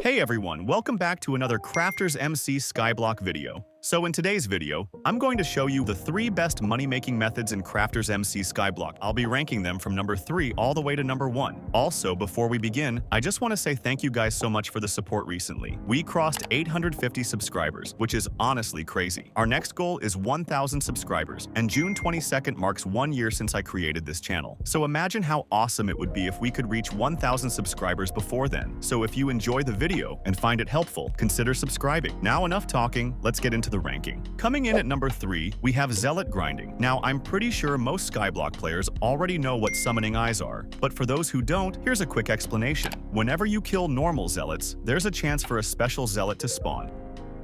Hey everyone, welcome back to another CraftersMC Skyblock video. So in today's video, I'm going to show you the 3 best money-making methods in CraftersMC Skyblock. I'll be ranking them from number 3 all the way to number 1. Also, before we begin, I just want to say thank you guys so much for the support recently. We crossed 850 subscribers, which is honestly crazy. Our next goal is 1,000 subscribers, and June 22nd marks 1 year since I created this channel. So imagine how awesome it would be if we could reach 1,000 subscribers before then. So if you enjoy the video and find it helpful, consider subscribing. Now enough talking, let's get into the ranking. Coming in at number 3, we have Zealot Grinding. Now, I'm pretty sure most Skyblock players already know what summoning eyes are, but for those who don't, here's a quick explanation. Whenever you kill normal zealots, there's a chance for a special zealot to spawn.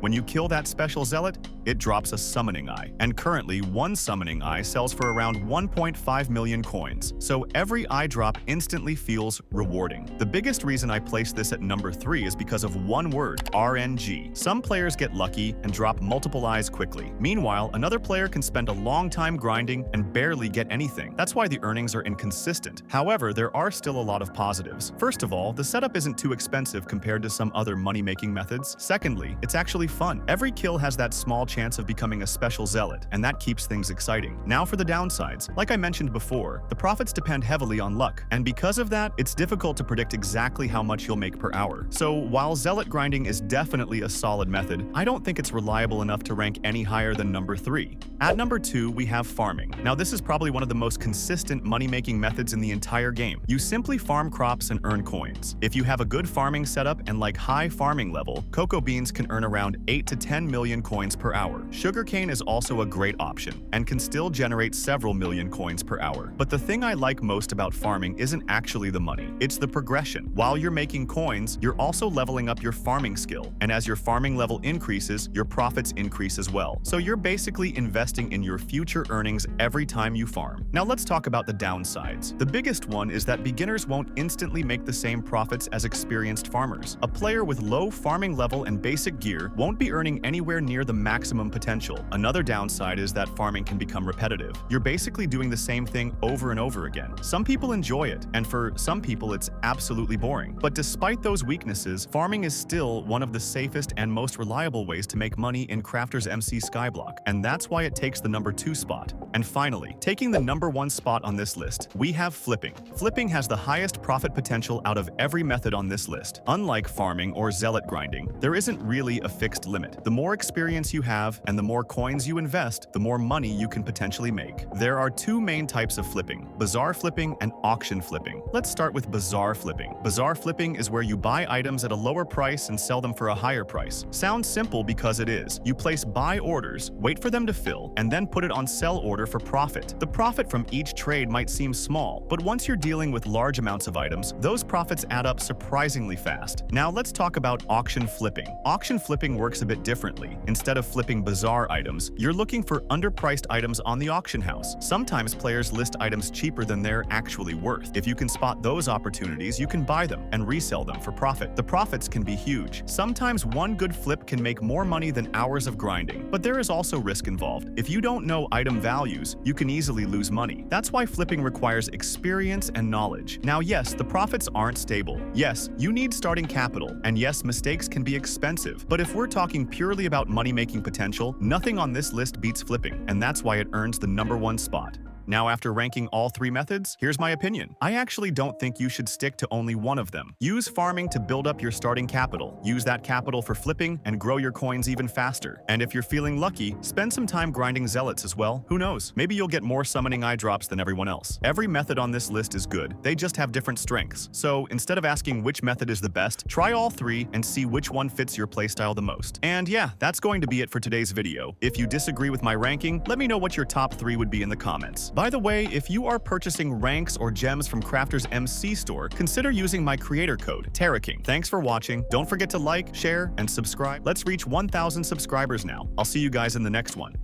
When you kill that special zealot, it drops a summoning eye, and currently one summoning eye sells for around 1.5 million coins, so every eye drop instantly feels rewarding. The biggest reason I place this at number 3 is because of one word, RNG. Some players get lucky and drop multiple eyes quickly. Meanwhile, another player can spend a long time grinding and barely get anything. That's why the earnings are inconsistent. However, there are still a lot of positives. First of all, the setup isn't too expensive compared to some other money-making methods. Secondly, it's actually fun. Every kill has that small chance of becoming a special zealot, and that keeps things exciting. Now for the downsides. Like I mentioned before, the profits depend heavily on luck, and because of that, it's difficult to predict exactly how much you'll make per hour. So while zealot grinding is definitely a solid method, I don't think it's reliable enough to rank any higher than number 3. At number 2, we have farming. Now this is probably one of the most consistent money-making methods in the entire game. You simply farm crops and earn coins. If you have a good farming setup and like high farming level, cocoa beans can earn around 8 to 10 million coins per hour. Sugarcane is also a great option and can still generate several million coins per hour. But the thing I like most about farming isn't actually the money, it's the progression. While you're making coins, you're also leveling up your farming skill, and as your farming level increases, your profits increase as well. So you're basically investing in your future earnings every time you farm. Now let's talk about the downsides. The biggest one is that beginners won't instantly make the same profits as experienced farmers. A player with low farming level and basic gear won't be earning anywhere near the maximum potential. Another downside is that farming can become repetitive. You're basically doing the same thing over and over again. Some people enjoy it, and for some people it's absolutely boring. But despite those weaknesses, farming is still one of the safest and most reliable ways to make money in CraftersMC Skyblock, and that's why it takes the number 2 spot. And finally, taking the number 1 spot on this list, we have flipping. Flipping has the highest profit potential out of every method on this list. Unlike farming or zealot grinding, there isn't really a fixed limit. The more experience you have and the more coins you invest, the more money you can potentially make. There are 2 main types of flipping, bazaar flipping and auction flipping. Let's start with bazaar flipping. Bazaar flipping is where you buy items at a lower price and sell them for a higher price. Sounds simple because it is. You place buy orders, wait for them to fill, and then put it on sell order for profit. The profit from each trade might seem small, but once you're dealing with large amounts of items, those profits add up surprisingly fast. Now let's talk about auction flipping. Auction flipping works a bit differently. Instead of flipping bazaar items, you're looking for underpriced items on the auction house. Sometimes players list items cheaper than they're actually worth. If you can spot those opportunities, you can buy them and resell them for profit. The profits can be huge. Sometimes one good flip can make more money than hours of grinding, but there is also risk involved. If you don't know item values, you can easily lose money. That's why flipping requires experience and knowledge. Now yes, the profits aren't stable. Yes, you need starting capital, and yes, mistakes can be expensive. But if we're talking purely about money-making potential, nothing on this list beats flipping, and that's why it earns the number 1 spot. Now, after ranking all 3 methods, here's my opinion. I actually don't think you should stick to only one of them. Use farming to build up your starting capital. Use that capital for flipping and grow your coins even faster. And if you're feeling lucky, spend some time grinding zealots as well. Who knows? Maybe you'll get more summoning eye drops than everyone else. Every method on this list is good. They just have different strengths. So instead of asking which method is the best, try all 3 and see which one fits your playstyle the most. And yeah, that's going to be it for today's video. If you disagree with my ranking, let me know what your top 3 would be in the comments. By the way, if you are purchasing ranks or gems from CraftersMC store, consider using my creator code, TerraKing. Thanks for watching. Don't forget to like, share, and subscribe. Let's reach 1,000 subscribers now. I'll see you guys in the next one.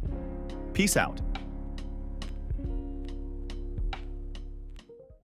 Peace out.